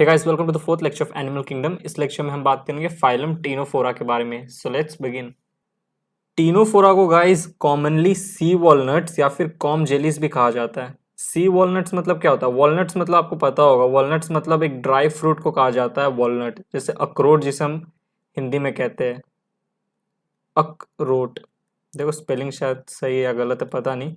Hey guys, welcome to the fourth lecture of animal kingdom. इस lecture में हम बात करेंगे फाइलम टीनोफोरा के बारे में। So let's begin. टीनोफोरा को गाइस कॉमनली सी वॉलनट्स या फिर कॉम जेलीज भी कहा जाता है। सी वॉलनट्स मतलब क्या होता है? वॉलनट्स मतलब आपको पता होगा, वॉलनट्स मतलब एक ड्राई फ्रूट को कहा जाता है वॉलनट, जैसे अखरोट जिसे हम हिंदी में कहते हैं अखरोट। देखो स्पेलिंग शायद सही है या गलत है, पता नहीं।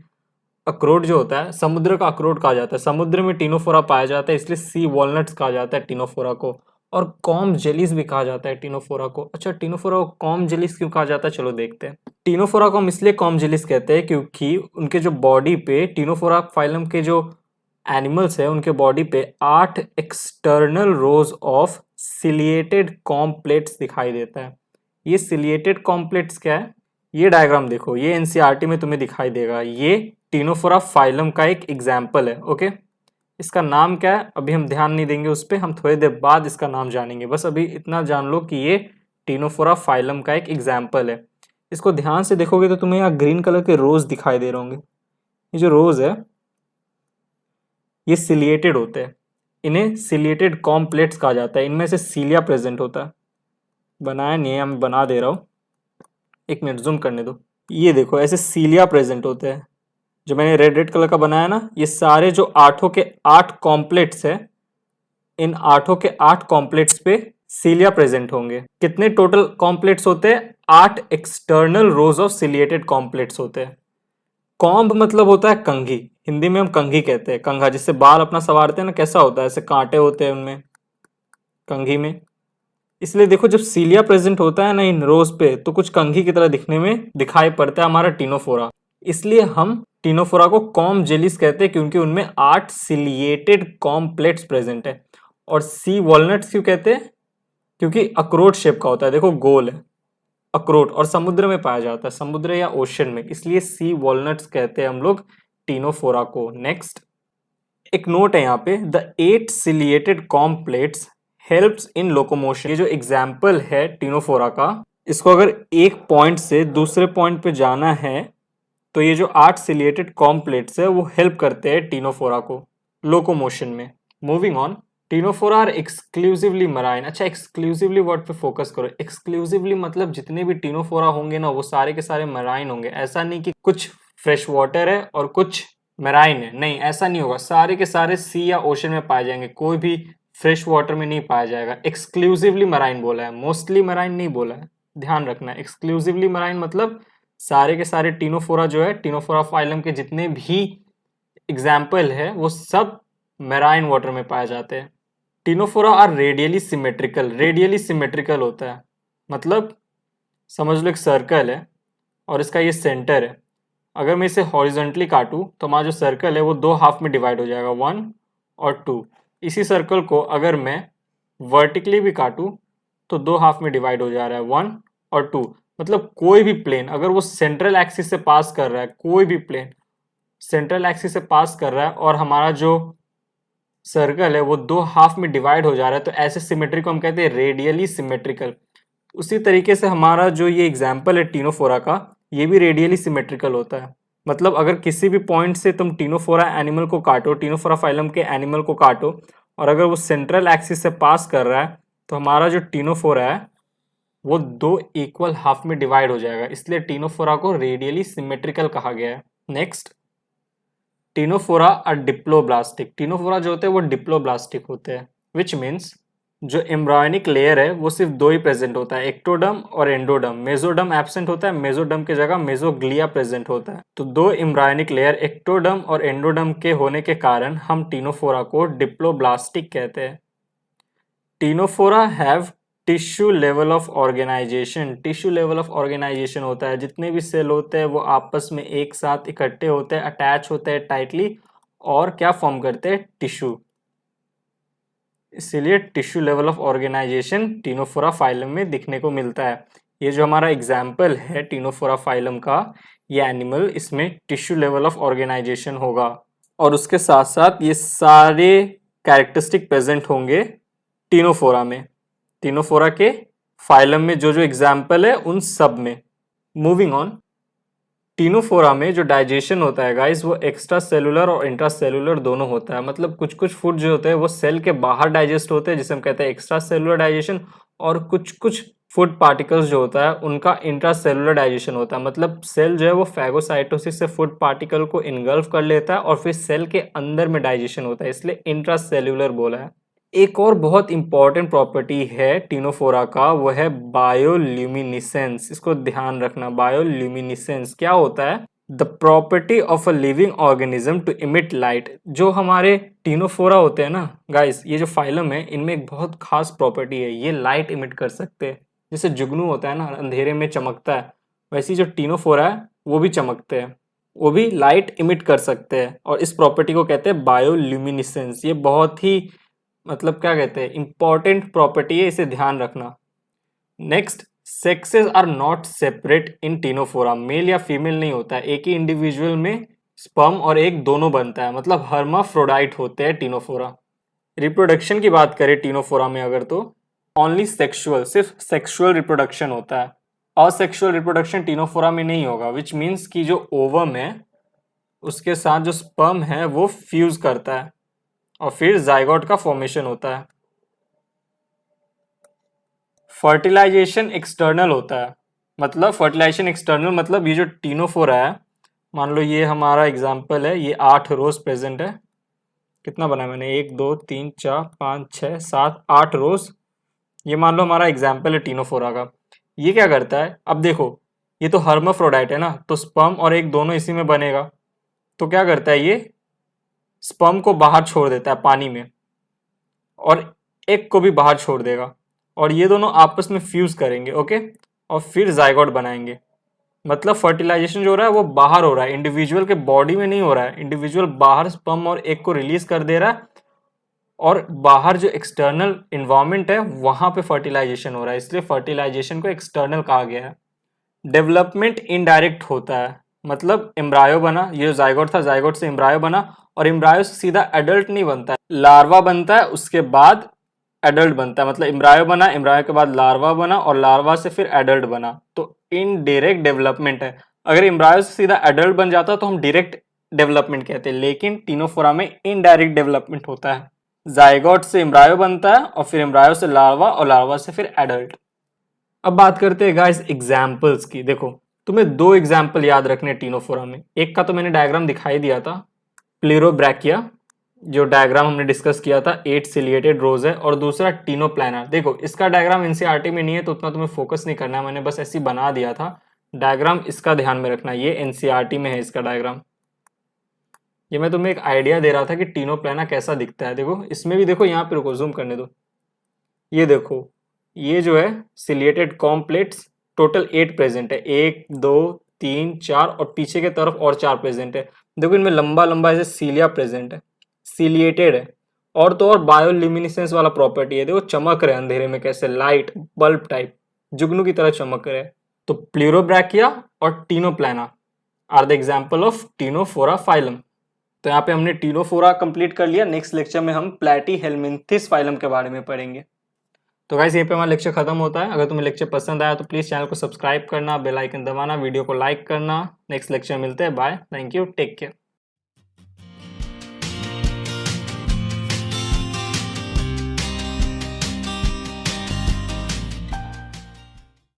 अखरोट जो होता है समुद्र का अखरोट कहा जाता है। समुद्र में टीनोफोरा पाया जाता है, इसलिए सी वॉलनट्स कहा जाता है टीनोफोरा को। और कॉम जेलीज भी कहा जाता है टीनोफोरा को। अच्छा, टीनोफोरा को कॉम जेलीज क्यों कहा जाता है, चलो देखते हैं। टीनोफोरा को हम इसलिए कॉम जेलीज कहते हैं क्योंकि उनके जो बॉडी पे, टीनोफोरा फाइलम के जो एनिमल्स है उनके बॉडी पे 8 external rose of ciliated com plates दिखाई देता है। ये सिलिएटेड कॉम प्लेट्स क्या है? ये डायग्राम देखो, ये एनसीईआरटी में तुम्हें दिखाई देगा। ये टीनोफोरा फाइलम का एक एग्जाम्पल है। ओके, इसका नाम क्या है अभी हम ध्यान नहीं देंगे उस पर, हम थोड़ी देर बाद इसका नाम जानेंगे। बस अभी इतना जान लो कि ये टीनोफोरा फाइलम का एक एग्जाम्पल है। इसको ध्यान से देखोगे तो तुम्हें यहाँ ग्रीन कलर के रोज दिखाई दे रहे होंगे। ये जो रोज है ये सिलिएटेड होते हैं, इन्हें सिलिएटेड कॉम्प्लेट्स कहा जाता है। इनमें से सीलिया प्रेजेंट होता है। बनाया नहीं है, मैं बना दे रहा हूँ, एक मिनट जूम करने दो। ये देखो ऐसे सीलिया प्रेजेंट होते हैं। जो मैंने रेड रेड कलर का बनाया ना, ये सारे जो 8 के 8 कॉम्प्लेट्स है, इन 8 के 8 कॉम्प्लेट्स पे सीलिया प्रेजेंट होंगे। कितने टोटल कॉम्प्लेट्स होते हैं? 8 एक्सटर्नल रोज ऑफ सिलिएटेड कॉम्प्लेट्स होते हैं। कॉम्ब मतलब होता है कंघी, हिंदी में हम कंघी कहते हैं। कंघा जिससे बाल अपना संवारते हैं ना, कैसा होता है? ऐसे कांटे होते हैं उनमें, कंघी में। इसलिए देखो जब सीलिया प्रेजेंट होता है ना इन रोज पे, तो कुछ कंघी की तरह दिखने में दिखाई पड़ता है हमारा टीनोफोरा। इसलिए हम टीनोफोरा को कॉम जेलीज कहते हैं क्योंकि उनमें 8 सिलिएटेड कॉम्प्लेट्स प्रेजेंट है। और सी वॉलनट्स क्यों कहते हैं? क्योंकि अखरोट शेप का होता है, देखो गोल है अखरोट, और समुद्र में पाया जाता है, समुद्र या ओशन में, इसलिए सी वॉलनट्स कहते हैं हम लोग टीनोफोरा को। नेक्स्ट एक नोट है यहाँ पे, the 8 ciliated कॉम्प्लेट्स helps in locomotion. ये जो एग्जाम्पल है टीनोफोरा का, इसको अगर एक पॉइंट से दूसरे पॉइंट पे जाना है तो ये जो 8 सिलिएटेड कॉम्प्लेट्स है वो हेल्प करते हैं टीनोफोरा को लोकोमोशन में। Moving on, ctenophora are exclusively marine. अच्छा, एक्सक्लूसिवली वर्ड पे फोकस करो। एक्सक्लूसिवली मतलब जितने भी टीनोफोरा होंगे ना वो सारे के सारे मराइन होंगे। ऐसा नहीं कि कुछ फ्रेश वाटर है और कुछ मराइन है, नहीं ऐसा नहीं होगा। सारे के सारे सी या ओशन में पाए जाएंगे, कोई भी फ्रेश वाटर में नहीं पाया जाएगा। एक्सक्लूसिवली मराइन बोला है, मोस्टली मराइन नहीं बोला है, ध्यान रखना। एक्सक्लूसिवली मराइन मतलब सारे के सारे टीनोफोरा जो है, टीनोफोरा फाइलम के जितने भी एग्जाम्पल है वो सब मैराइन वाटर में पाए जाते हैं। Ctenophora are radially symmetrical. Radially symmetrical होता है मतलब समझ लो एक सर्कल है और इसका ये सेंटर है। अगर मैं इसे हॉरिजॉन्टली काटूं तो हमारा जो सर्कल है वो 2 हाफ में डिवाइड हो जाएगा, 1 और 2। इसी सर्कल को अगर मैं वर्टिकली भी काटूं तो 2 हाफ में डिवाइड हो जा रहा है, 1 और 2। मतलब कोई भी प्लेन अगर वो सेंट्रल एक्सिस से पास कर रहा है, कोई भी प्लेन सेंट्रल एक्सिस से पास कर रहा है और हमारा जो सर्कल है वो 2 हाफ में डिवाइड हो जा रहा है, तो ऐसे सिमेट्री को हम कहते हैं रेडियली सिमेट्रिकल। उसी तरीके से हमारा जो ये एग्जाम्पल है टीनोफोरा का, ये भी रेडियली सिमेट्रिकल होता है। मतलब अगर किसी भी पॉइंट से तुम टीनोफोरा एनिमल को काटो, टीनोफोरा फाइलम के एनिमल को काटो, और अगर वो सेंट्रल एक्सिस से पास कर रहा है तो हमारा जो टीनोफोरा है वो 2 इक्वल हाफ में डिवाइड हो जाएगा। इसलिए टीनोफोरा को रेडियली सिमेट्रिकल कहा गया है। नेक्स्ट, टीनोफोरा और डिप्लोब्लास्टिक। टीनोफोरा जो होते हैं वो डिप्लोब्लास्टिक होते हैं, विच मीन्स जो एम्ब्रायोनिक लेयर है वो सिर्फ 2 ही प्रेजेंट होता है, एक्टोडर्म और एंडोडर्म। मेसोडर्म एब्सेंट होता है, मेसोडर्म की जगह मेसोग्लिया प्रेजेंट होता है। तो 2 एम्ब्रायोनिक लेयर एक्टोडर्म और एंडोडर्म के होने के कारण हम टीनोफोरा को डिप्लोब्लास्टिक कहते हैं। Ctenophora have tissue level of organisation. Tissue level of organisation होता है जितने भी सेल होते हैं वो आपस में एक साथ इकट्ठे होते हैं, अटैच होते हैं टाइटली, और क्या फॉर्म करते हैं? टिश्यू। इसीलिए tissue level of organisation ctenophora phylum में दिखने को मिलता है। ये जो हमारा एग्जाम्पल है टीनोफोरा फाइलम का, ये एनिमल, इसमें टिश्यू लेवल ऑफ ऑर्गेनाइजेशन होगा और उसके साथ साथ ये सारे कैरेक्टरिस्टिक प्रेजेंट होंगे टीनोफोरा में, टीनोफोरा के फाइलम में जो जो एग्जाम्पल है उन सब में। मूविंग ऑन, टीनोफोरा में जो डाइजेशन होता है गाइस वो एक्स्ट्रा सेलुलर और इंट्रा सेलुलर दोनों होता है। मतलब कुछ कुछ फूड जो होते हैं वो सेल के बाहर डाइजेस्ट होते हैं जिसे हम कहते हैं एक्स्ट्रा सेलुलर डाइजेशन, और कुछ कुछ फूड पार्टिकल्स जो होता है उनका इंट्रा सेलुलर डाइजेशन होता है। मतलब सेल जो है वो फैगोसाइटोसिस से फूड पार्टिकल को इनगल्फ कर लेता है और फिर सेल के अंदर में डाइजेशन होता है, इसलिए इंट्रा सेलुलर बोला है। एक और बहुत इंपॉर्टेंट प्रॉपर्टी है टीनोफोरा का, वो है बायोल्यूमिनिसेंस। इसको ध्यान रखना, बायोल्यूमिनिसेंस क्या होता है? The property of a living organism to emit light. जो हमारे टीनोफोरा होते हैं ना गाइस, ये जो फाइलम है इनमें एक बहुत खास प्रॉपर्टी है, ये लाइट इमिट कर सकते हैं। जैसे जुगनू होता है ना अंधेरे में चमकता है, वैसे जो टीनोफोरा है वो भी चमकते हैं, वो भी लाइट इमिट कर सकते हैं, और इस प्रॉपर्टी को कहते हैं बायोल्यूमिनिसेंस। ये बहुत ही मतलब क्या कहते हैं इंपॉर्टेंट प्रॉपर्टी है, इसे ध्यान रखना। Next, sexes are not separate in ctenophora. Male या फीमेल नहीं होता है, एक ही इंडिविजुअल में स्पर्म और एग दोनों बनता है, मतलब हर्माफ्रोडाइट होते हैं टीनोफोरा। रिप्रोडक्शन की बात करें टीनोफोरा में अगर, तो ओनली सेक्सुअल, सिर्फ सेक्सुअल रिप्रोडक्शन होता है। असेक्सुअल रिप्रोडक्शन टीनोफोरा में नहीं होगा, विच मीन्स कि जो ओवम है उसके साथ जो स्पर्म है वो फ्यूज करता है और फिर जाइगोट का फॉर्मेशन होता है। फर्टिलाइजेशन एक्सटर्नल होता है, मतलब फर्टिलाइजेशन एक्सटर्नल मतलब ये जो टीनोफोरा है, मान लो ये हमारा एग्जाम्पल है, ये 8 रोज प्रेजेंट है। कितना बना मैंने, 1 2 3 4 5 6 7 8 रोज। ये मान लो हमारा एग्जाम्पल है टीनोफोरा का। ये क्या करता है, अब देखो ये तो हर्माफ्रोडाइट है ना, तो स्पर्म और एग दोनों इसी में बनेगा। तो क्या करता है, ये स्पर्म को बाहर छोड़ देता है पानी में और एग को भी बाहर छोड़ देगा, और ये दोनों आपस में फ्यूज करेंगे, ओके, और फिर जाइगोट बनाएंगे। मतलब फर्टिलाइजेशन जो हो रहा है वो बाहर हो रहा है, इंडिविजुअल के बॉडी में नहीं हो रहा है। इंडिविजुअल बाहर स्पर्म और एग को रिलीज कर दे रहा है, और बाहर जो एक्सटर्नल इन्वायरमेंट है वहां पे फर्टिलाइजेशन हो रहा है, इसलिए फर्टिलाइजेशन को एक्सटर्नल कहा गया है। डेवलपमेंट इनडायरेक्ट होता है, मतलब एम्ब्रायो बना, ये जो जाइगोट था, जाइगोट से एम्ब्रायो बना, और एम्ब्रायो से सीधा एडल्ट नहीं बनता है, लार्वा बनता है, उसके बाद एडल्ट बनता है। मतलब एम्ब्रायो बना, एम्ब्रायो के बाद लार्वा बना, और लार्वा से फिर एडल्ट बना, तो इनडायरेक्ट डेवलपमेंट है। अगर एम्ब्रायो से सीधा एडल्ट बन जाता तो हम डायरेक्ट डेवलपमेंट कहते हैं, लेकिन टीनोफोरा में इनडायरेक्ट डेवलपमेंट होता है। जाइगोट से एम्ब्रायो बनता है, और फिर एम्ब्रायो से लार्वा, और लार्वा से फिर एडल्ट। अब बात करते हैं गाइस एग्जाम्पल्स की। देखो तुम्हें 2 एग्जाम्पल याद रखने हैं टीनोफोरा में। एक का तो मैंने डायग्राम दिखाई दिया था, प्लेरोब्रैकिया, जो डायग्राम हमने डिस्कस किया था, 8 सिलिएटेड रोज है, और दूसरा टीनोप्लानर। देखो इसका डायग्राम एनसीईआरटी में नहीं है तो उतना तुम्हें फोकस नहीं करना है, मैंने बस ऐसे ही बना दिया था डायग्राम, इसका ध्यान में रखना, ये एनसीईआरटी में है इसका डायग्राम। ये मैं तुम्हें एक आइडिया दे रहा था कि टीनोप्लाना कैसा दिखता है। देखो इसमें भी देखो, यहाँ पे रुको, जूम करने दो, ये देखो ये जो है सिलिएटेड कॉम्प्लेट्स टोटल 8 प्रेजेंट है, 1 2 3 4, और पीछे के तरफ और 4 प्रेजेंट है। देखो इनमें लंबा लंबा ऐसे सीलिया प्रेजेंट है, सिलिएटेड है, और तो और बायोल्यूमिनेसेंस वाला प्रॉपर्टी है। देखो चमक रहे अंधेरे में कैसे, लाइट बल्ब टाइप जुगनू की तरह चमक रहे। तो प्लेरोब्रैकिया और ctenoplana are the example of ctenophora phylum. तो यहाँ पे हमने टीनोफोरा कंप्लीट कर लिया। नेक्स्ट लेक्चर में हम प्लैटीहेल्मिन्थिस फाइलम के बारे में पढ़ेंगे। तो गाइस यहीं पे हमारा लेक्चर खत्म होता है। अगर तुम्हें लेक्चर पसंद आया तो प्लीज चैनल को सब्सक्राइब करना, बेल आइकन दबाना, वीडियो को लाइक करना। नेक्स्ट लेक्चर मिलते हैं, bye, thank you, take care.